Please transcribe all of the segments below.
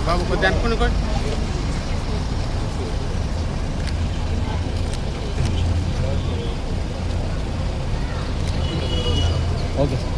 బాబు కొద్దిగా అనుకుని కూడా ఓకే సార్.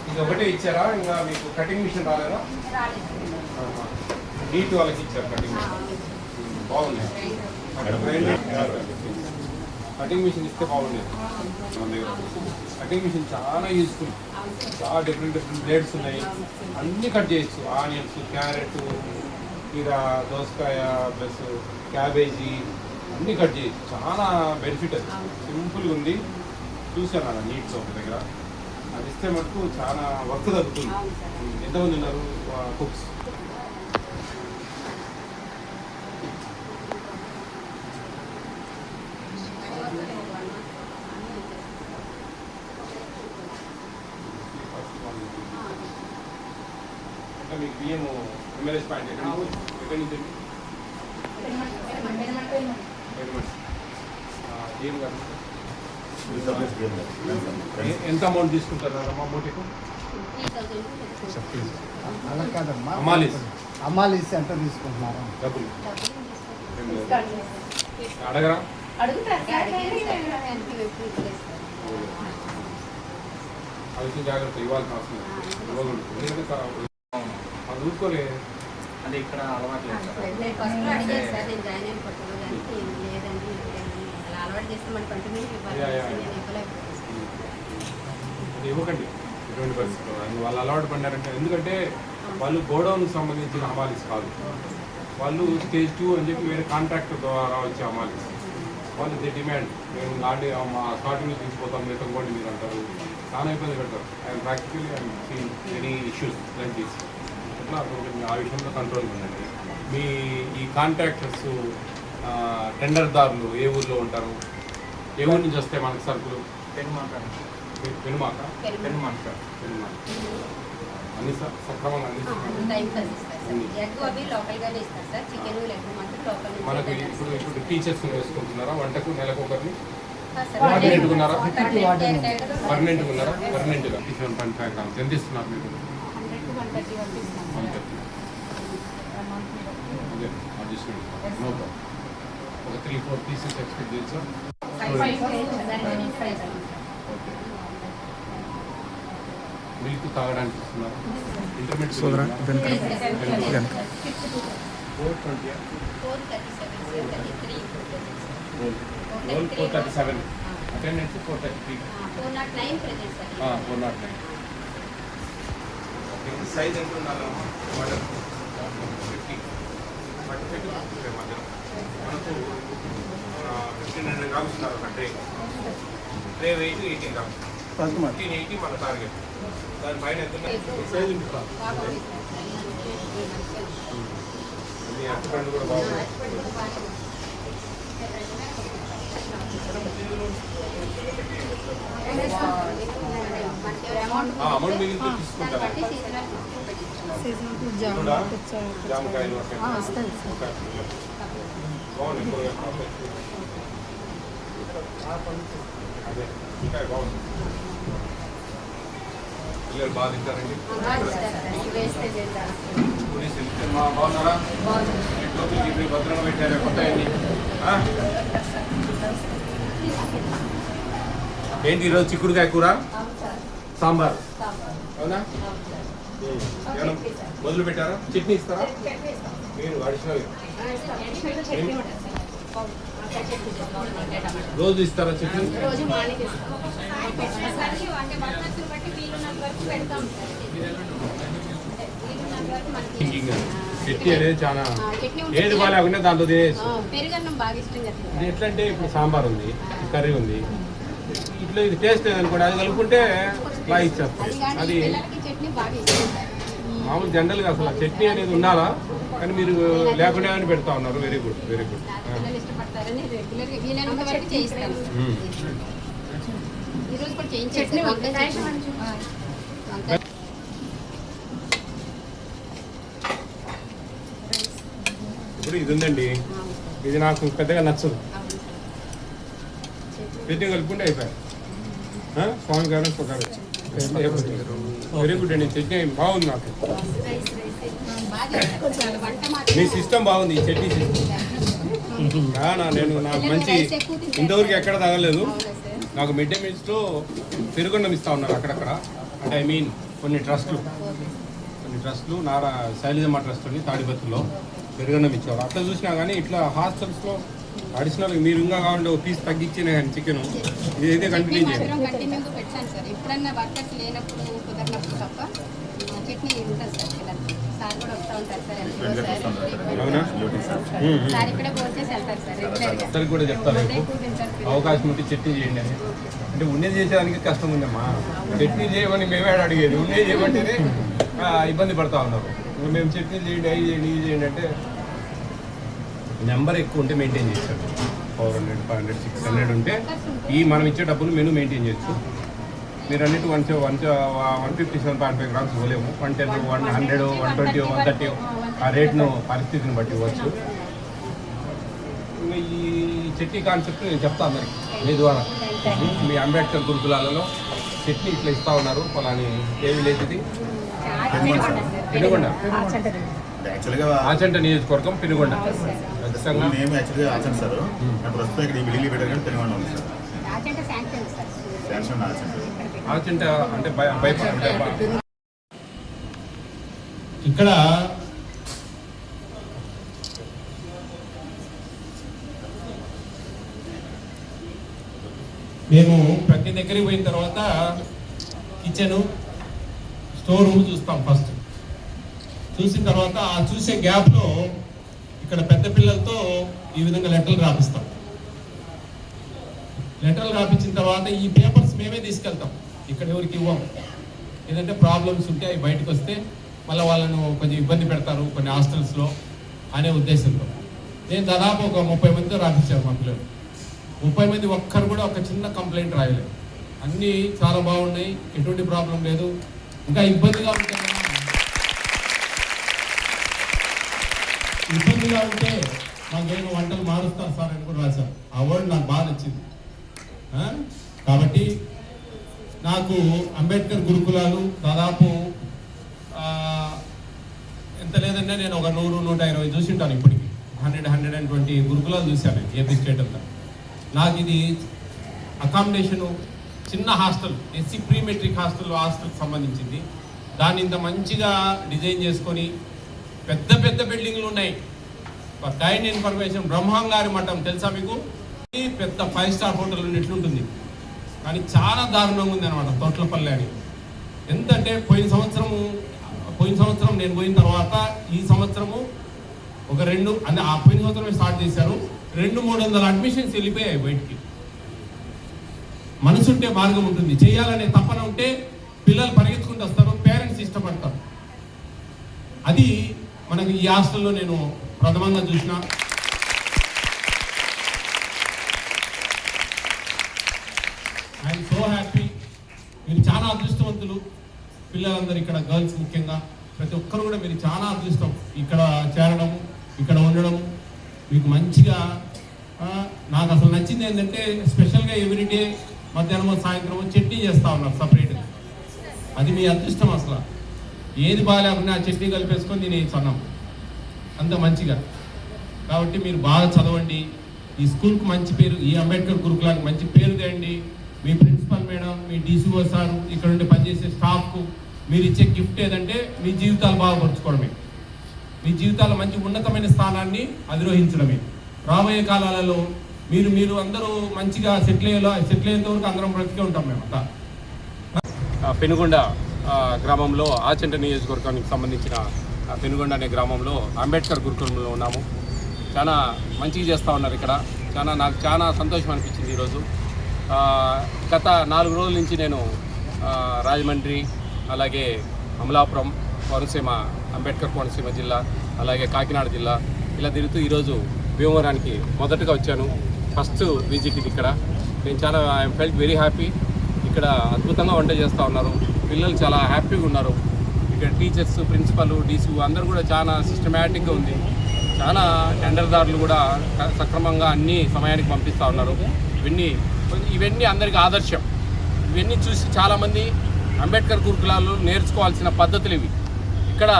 ఇది ఒకటే ఇచ్చారా? ఇంకా మీకు కటింగ్ మిషన్ రాలేదా? నీట్ వాళ్ళకి ఇచ్చారు కటింగ్ మిషన్. బాగుంది. కటింగ్ మిషన్ ఇస్తే బాగుండేది మన దగ్గర. కటింగ్ మిషన్ చాలా యూస్ఫుల్. చాలా డిఫరెంట్ బ్లేడ్స్ ఉన్నాయి. అన్నీ కట్ చేయొచ్చు. ఆనియన్స్, క్యారెట్, కీర, దోసకాయ ప్లస్ క్యాబేజీ అన్నీ కట్ చేయొచ్చు. చాలా బెనిఫిట్. అది సింపుల్గా ఉంది. చూశాను అన్న నీట్స్ ఒక దగ్గర. అది ఇస్తే మటుకు చాలా వర్క్ తగ్గుతుంది. ఎంతమంది ఉన్నారు కుక్స్? అంటే మీకు బియ్యం ఎంఎల్ఎస్ పాయింట్ ఎక్కడి నుంచి బియ్యం కాదు. ఎంత అమౌంట్ తీసుకుంటారు అమ్మా మూటికు? అమ్మాలిస్ ఎంత తీసుకుంటున్నారు డబ్బులు అడగరా? అది జాగ్రత్త ఇవ్వాల్సిన అవసరం ఇవ్వకూడదు. అది ఊరుకోలే. అంటే ఇక్కడ అలవాటు ఇవ్వకండి ఎటువంటి పరిస్థితుల్లో. వాళ్ళు అలవాటు పడినారంటే, ఎందుకంటే వాళ్ళు గోడౌన్కి సంబంధించిన అమాలిస్ కాదు. వాళ్ళు స్టేజ్ 2 అని చెప్పి వేరే కాంట్రాక్ట్ ద్వారా వచ్చే అమాలిస్. వాళ్ళు ది డిమాండ్, మేము మా స్టార్టింగ్లో తీసుకుపోతాం, లేకపోతే మీరు అంటారు. చాలా ఇబ్బంది పెడతారు. And practically I seen any issues like this. అట్లా ఆ విషయంలో కంట్రోల్ ఉండండి. మీ ఈ కాంట్రాక్టర్స్, టెండర్దారులు ఏ ఊర్లో ఉంటారు? ఏ ఊరి నుంచి వస్తాయి మనకు సరుకులు? పెనుమాక అన్ని సక్రమంగా అందిస్తున్నారు. మనకు ఇప్పుడు టీచర్స్ వేసుకుంటున్నారా వంటకు? నెలకు ఒకరిని పర్మనెంట్గా ఉన్నారా? పర్మనెంట్గా 7.5 grams ఎంత ఇస్తున్నారు మీరు? ఒక 3-4 pieces ఎక్స్పెక్ట్ చేయొచ్చా? మిల్క్ తాగడానికి ఇస్తున్నారు. Intermediate 437 attendance 433 409. సైజ్ ఎంత ఉండాలమ్మా? 50 మధ్యలో మనకు 1500 grams ఉన్నారు ఒక ట్రే వెయిట్ 18 grams. 1580 మన టార్గెట్. దానిపైన ఎంత సైజ్ ఉంటుంది? అరటిపండు కూడా బాగుంది. అమౌంట్ మిగిలితే తీసుకుంటారు. జామకాయలు బాగుంది. అదే ఇంకా బాగుంది. పిల్లలు బాగా తింటారండి. బాగున్నారా? భద్రంగా పెట్టారా? కొత్త ఏంటి ఈరోజు? చిక్కుడుకాయ కూర, సాంబార్. అవునా? మొదలు పెట్టారా? చట్నీ ఇస్తారా? మీరు అడిషనల్ రోజు ఇస్తారా చట్నీ? రోజు మార్నింగ్ ఇస్తాం. అంటే వర్కర్స్ని బట్టి వీలున్నంత వరకు పెడతాం. వీలున్నంత వరకు మనకి థింకింగ్ చట్నీ అనేది చాలా చట్నీ ఏది బాగాలేకుండా దాంట్లో తినేసి పెరుగన్నం బాగా ఇష్టంగా తింటాం. ఇది ఎట్లా అంటే ఇప్పుడు సాంబార్ ఉంది, కర్రీ ఉంది, ఇట్లా ఇది టేస్ట్ లేదనుకోండి, అది కలుపుకుంటే బాగా ఇచ్చేస్తుంది. అది కానీ అది పిల్లలకి చట్నీ బాగా ఇష్టం. మామూలు జనరల్గా అసలు చట్నీ అనేది ఉండాలా, కానీ మీరు లేకుండా అని పెడతా ఉన్నారు. Very good, very good. పిల్లలు ఇష్టపడతారని రెగ్యులర్గా వీలైనంత వరకు చేయిస్తాను. ఈరోజు కూడా చేయించాను. ఇప్పుడు ఇది ఉందండి, ఇది నాకు పెద్దగా నచ్చదు. చట్నీ కలుపుకుంటే అయిపోయాయి. స్వామి గారు వెరీ గుడ్ అండి, చట్నీ బాగుంది. నాకు మీ సిస్టమ్ బాగుంది, ఈ చట్నీ సిస్టమ్. నేను నాకు మంచి ఇంతవరకు ఎక్కడ తగలేదు. నాకు మిడ్ డే మీల్స్లో పెరుగున్నం ఇస్తా ఉన్నారు అక్కడక్కడ. అంటే ఐ మీన్ కొన్ని ట్రస్ట్లు నారా శైలజమ్మ ట్రస్ట్ అని తాడిపత్రిలో పెరుగున్నం ఇచ్చేవారు. అట్లా చూసినా కానీ ఇట్లా హాస్టల్స్లో అడిషనల్ మీరు ఇంకా కావాలంటే ఒక పీస్ తగ్గించిన కానీ చికెన్ ఇదైతే కంటిన్యూ చేయాలి. కంటిన్యూగా పెట్టాను సార్. ఎప్పుడన్నా వర్కర్స్ లేనప్పుడు కుదరినప్పుడు తప్ప చట్నీ ఉంటుంది సార్. పిల్లలు సార్ కూడా వస్తూ ఉంటారు సార్. అవునా? సార్ ఇక్కడే ఫోన్ చేసి వెళ్తారు సార్ రెగ్యులర్గా. అందరికి కూడా చెప్తారు, అవకాశం ఉంటే చట్నీ చేయండి అని. అంటే ఉండేది చేసేదానికి కష్టం ఉందమ్మా. చట్నీ చేయమని మేమే అడిగేది, ఉండేది చేయమంటేనే ఇబ్బంది పడతా ఉన్నారు. మేము చట్నీ చేయండి, అవి చేయండి, ఇవి చేయండి అంటే నెంబర్ ఎక్కువ ఉంటే మెయింటైన్ చేస్తాడు. 400, 500, 600 ఉంటే ఈ మనం ఇచ్చే డబ్బులు మెనూ మెయింటైన్ చేయొచ్చు. మీరు అన్నిటి 157.5 గ్రామ్స్ ఇవ్వలేము. 110, 100, 120, 130 ఆ రేట్ను పరిస్థితిని బట్టి ఇవ్వచ్చు. ఈ చట్నీ కాన్సెప్ట్ నేను చెప్తాను మరి మీ ద్వారా. మీ అంబేద్కర్ గురుకులాలలో చట్నీ ఇట్లా ఇస్తూ ఉన్నారు. ఫలాని ఏ విలేజ్ ఇది? పెనుగొండ. ఆచంట నియోజకవర్గం పెనుగొండ. ఖచ్చితంగా మేము యాక్చువల్గా ఆచంట సార్. ప్రస్తుతం ఇక్కడ ఈ బిల్డింగ్ పెట్టారు కానీ పెనుగొండ ఉంది సార్. శాంక్షన్ ఆచంట అంటే ఇక్కడ మేము ప్రతి దగ్గరికి పోయిన తర్వాత కిచెను, స్టోర్ రూమ్ చూస్తాం ఫస్ట్. చూసిన తర్వాత ఆ చూసే గ్యాప్లో ఇక్కడ పెద్ద పిల్లలతో ఈ విధంగా లెటర్లు రాపిస్తాం. లెటర్లు రాపించిన తర్వాత ఈ పేపర్స్ మేమే తీసుకెళ్తాం, ఇక్కడ ఎవరికి ఇవ్వం. ఏదంటే ప్రాబ్లమ్స్ ఉంటే అవి బయటకు వస్తే మళ్ళీ వాళ్ళను కొంచెం ఇబ్బంది పెడతారు కొన్ని హాస్టల్స్లో అనే ఉద్దేశంతో నేను దాదాపు ఒక 30 మందితో రాపించాను. మా పిల్లలు 30 మంది ఒక్కరు కూడా ఒక చిన్న కంప్లైంట్ రాయలేదు. అన్నీ చాలా బాగున్నాయి, ఎటువంటి ప్రాబ్లం లేదు. ఇంకా ఇబ్బందిగా ఉంటే మాకేమో వంటలు మారుస్తారు సార్ అని కూడా రాశారు. ఆ వర్డ్ నాకు బాగా నచ్చింది. కాబట్టి నాకు అంబేద్కర్ గురుకులాలు దాదాపు ఎంత లేదంటే నేను ఒక 100-120 చూసి ఉంటాను. ఇప్పటికి 100-120 గురుకులాలు చూశాను ఏపీ స్టేట్ అంతా. నాకు ఇది అకామిడేషను చిన్న హాస్టల్, ఎస్సీ ప్రీ మెట్రిక్ హాస్టల్కి సంబంధించింది. దాన్ని ఇంత మంచిగా డిజైన్ చేసుకొని పెద్ద పెద్ద బిల్డింగ్లు ఉన్నాయి. కైండ్ ఇన్ఫర్మేషన్ బ్రహ్మంగారి మఠం తెలుసా మీకు? పెద్ద 5 స్టార్ హోటల్ ఉన్నట్లుంటుంది, కానీ చాలా దారుణంగా ఉంది అనమాట తోట్లపల్లి అని. ఎంతంటే పోయిన సంవత్సరం నేను పోయిన తర్వాత ఈ సంవత్సరము ఒక 2 అంటే ఆ పోయిన సంవత్సరమే స్టార్ట్ చేశారు. 200-300 అడ్మిషన్స్ వెళ్ళిపోయాయి బయటికి. మనసుంటే మార్గం ఉంటుంది, చేయాలనే తపన ఉంటే పిల్లలు పరిగెత్తుకుంటూ వస్తారు, పేరెంట్స్ ఇష్టపడతారు. అది మనకి ఈ హాస్టల్లో నేను ప్రథమంగా చూసిన. I'm so happy. మీరు చాలా అదృష్టవంతులు పిల్లలందరూ, ఇక్కడ గర్ల్స్ ముఖ్యంగా ప్రతి ఒక్కరు కూడా మీరు చాలా అదృష్టం. ఇక్కడ చేరడము, ఇక్కడ ఉండడము మీకు మంచిగా. నాకు అసలు నచ్చింది ఏంటంటే స్పెషల్గా ఎవ్రీడే మధ్యాహ్నం సాయంత్రం చట్నీ చేస్తూ ఉన్నారు సపరేట్గా. అది మీ అదృష్టం. అసలు ఏది బాగాలేకుండా ఆ చట్నీ కలిపేసుకొని తినేసి అన్నాం అంత మంచిగా. కాబట్టి మీరు బాగా చదవండి, ఈ స్కూల్కి మంచి పేరు, ఈ అంబేద్కర్ గురుకులానికి మంచి పేరు తేండి. మీ ప్రిన్సిపల్ మేడం, మీ డీసీఓ సార్, ఇక్కడ ఉండి పనిచేసే స్టాఫ్కు మీరు ఇచ్చే గిఫ్ట్ ఏదంటే మీ జీవితాలు బాగుపరుచుకోవడమే, మీ జీవితాల మంచి ఉన్నతమైన స్థానాన్ని అధిరోహించడమే. రాబోయే కాలాలలో మీరు అందరూ మంచిగా సెటిల్ అయ్యేంత వరకు అందరం బ్రతికే ఉంటాం మేమంతా. పెనుగొండ గ్రామంలో ఆచంట నియోజకవర్గానికి సంబంధించిన పెనుగొండ అనే గ్రామంలో అంబేద్కర్ గురుకులంలో ఉన్నాము. చాలా మంచిగా చేస్తూ ఉన్నారు ఇక్కడ. నాకు చాలా సంతోషం అనిపించింది ఈరోజు. గత 4 రోజుల నుంచి నేను రాజమండ్రి, అలాగే అమలాపురం, కోనసీమ, అంబేద్కర్ కోనసీమ జిల్లా, అలాగే కాకినాడ జిల్లా ఇలా తిరుగుతూ ఈరోజు భీమవరానికి మొదటగా వచ్చాను. ఫస్ట్ విజిట్ ఇది ఇక్కడ. నేను ఐఎమ్ ఫెల్ట్ వెరీ హ్యాపీ. ఇక్కడ అద్భుతంగా వంట చేస్తూ ఉన్నారు. పిల్లలు చాలా హ్యాపీగా ఉన్నారు. ఇక్కడ టీచర్స్, ప్రిన్సిపల్, డీసీ అందరూ కూడా చాలా సిస్టమేటిక్గా ఉంది. చాలా టెండర్దారులు కూడా సక్రమంగా అన్ని సమయానికి పంపిస్తూ ఉన్నారు. ఇవన్నీ అందరికీ ఆదర్శం. ఇవన్నీ చూసి చాలామంది అంబేద్కర్ గురుకులాలు నేర్చుకోవాల్సిన పద్ధతులు ఇవి. ఇక్కడ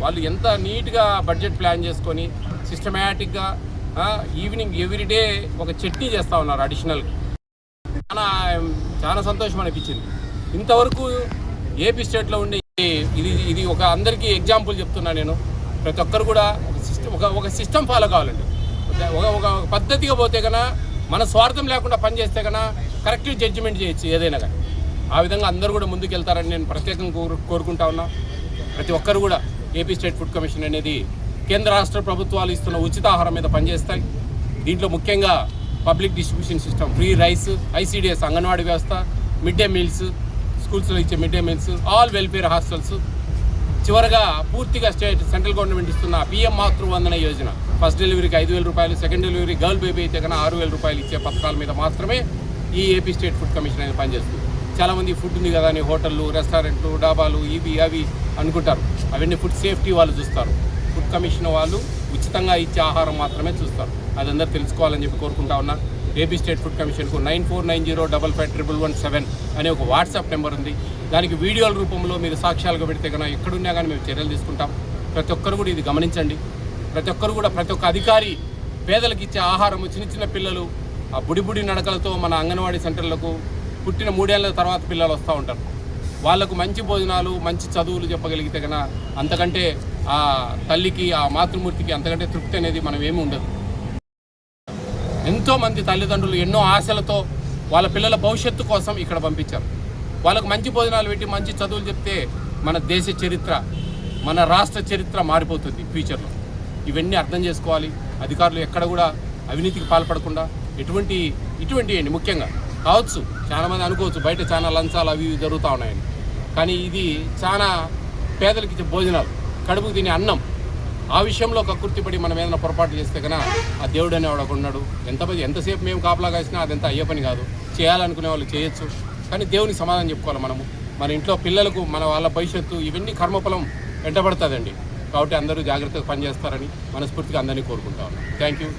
వాళ్ళు ఎంత నీట్గా బడ్జెట్ ప్లాన్ చేసుకొని సిస్టమేటిక్గా ఈవినింగ్ ఎవ్రీడే ఒక చట్నీ చేస్తూ ఉన్నారు అడిషనల్గా. చాలా సంతోషం అనిపించింది. ఇంతవరకు ఏపీ స్టేట్లో ఉండే ఇది ఒక అందరికీ ఎగ్జాంపుల్ చెప్తున్నా నేను. ప్రతి ఒక్కరు కూడా ఒక సిస్టమ్ ఫాలో కావాలండి. ఒక పద్ధతిగా పోతే కన్నా, మన స్వార్థం లేకుండా పనిచేస్తే కన్నా కరెక్ట్ జడ్జిమెంట్ చేయొచ్చు ఏదైనా కానీ. ఆ విధంగా అందరూ కూడా ముందుకు వెళ్తారని నేను ప్రత్యేకంగా కోరుకుంటా ఉన్నా. ప్రతి ఒక్కరు కూడా ఏపీ స్టేట్ ఫుడ్ కమిషన్ అనేది కేంద్ర రాష్ట్ర ప్రభుత్వాలు ఇస్తున్న ఉచిత ఆహారం మీద పనిచేస్తాయి. దీంట్లో ముఖ్యంగా public distribution system, free rice, ICDS anganwadi వ్యవస్థ, మిడ్ డే మీల్స్, స్కూల్స్లో ఇచ్చే mid day meals, all welfare hostels, చివరగా పూర్తిగా సెంట్రల్ గవర్నమెంట్ ఇస్తున్న పిఎం మాతృవందన యోజన, ఫస్ట్ డెలివరీకి 5,000 రూపాయలు, సెకండ్ డెలివరీ గర్ల్ బేబీ అయితే కన్నా 6,000 రూపాయలు ఇచ్చే పథకాల మీద మాత్రమే ఈ ఏపీ స్టేట్ ఫుడ్ కమిషన్ అనేది పనిచేస్తుంది. చాలామంది ఫుడ్ ఉంది కదా అని హోటళ్ళు, రెస్టారెంట్లు, డాబాలు ఇవి అవి అనుకుంటారు. అవన్నీ ఫుడ్ సేఫ్టీ వాళ్ళు చూస్తారు. ఫుడ్ కమిషన్ వాళ్ళు ఉచితంగా ఇచ్చే ఆహారం మాత్రమే చూస్తారు. అది అందరూ తెలుసుకోవాలని చెప్పి కోరుకుంటా ఉన్నా. ఏపీ స్టేట్ ఫుడ్ కమిషన్కు 9490555117 అనే ఒక వాట్సాప్ నెంబర్ ఉంది. దానికి వీడియోల రూపంలో మీరు సాక్ష్యాలుగా పెడితే కన్నా ఎక్కడున్నా కానీ మేము చర్యలు తీసుకుంటాం. ప్రతి ఒక్కరు కూడా ఇది గమనించండి. ప్రతి ఒక్క అధికారి పేదలకు ఇచ్చే ఆహారం, చిన్న పిల్లలు ఆ బుడి నడకలతో మన అంగన్వాడీ సెంటర్లకు పుట్టిన 3 ఏళ్ల తర్వాత పిల్లలు వస్తూ ఉంటారు. వాళ్లకు మంచి భోజనాలు, మంచి చదువులు చెప్పగలిగితే కన్నా అంతకంటే ఆ తల్లికి, ఆ మాతృమూర్తికి అంతకంటే తృప్తి అనేది మనం ఏమీ ఉండదు. ఎంతోమంది తల్లిదండ్రులు ఎన్నో ఆశలతో వాళ్ళ పిల్లల భవిష్యత్తు కోసం ఇక్కడ పంపించారు. వాళ్ళకు మంచి భోజనాలు పెట్టి మంచి చదువులు చెప్తే మన దేశ చరిత్ర, మన రాష్ట్ర చరిత్ర మారిపోతుంది ఫ్యూచర్లో. ఇవన్నీ అర్థం చేసుకోవాలి. అధికారులు ఎక్కడ కూడా అవినీతికి పాల్పడకుండా ఇటువంటి ముఖ్యంగా కావచ్చు, చాలామంది అనుకోవచ్చు బయట చాలా లంచాలు అవి జరుగుతూ ఉన్నాయని. కానీ ఇది చాలా పేదలకు ఇచ్చే భోజనాలు, కడుపుకు తినే అన్నం. ఆ విషయంలో కక్కుర్తిపడి మనం ఏదైనా పొరపాటు చేస్తే కన్నా ఆ దేవుడు అనేవాడు ఒక ఉన్నాడు. ఎంతసేపు మేము కాపలా కాసినా అదంతా అయ్యే పని కాదు. చేయాలనుకునే వాళ్ళు చేయొచ్చు. కానీ దేవునికి సమాధానం చెప్పుకోవాలి మనము. మన ఇంట్లో పిల్లలకు, మన వాళ్ళ భవిష్యత్తు, ఇవన్నీ కర్మఫలం వెంటబడుతుందండి. కాబట్టి అందరూ జాగ్రత్తగా పనిచేస్తారని మనస్ఫూర్తిగా అందరినీ కోరుకుంటా ఉన్నాం. Thank you.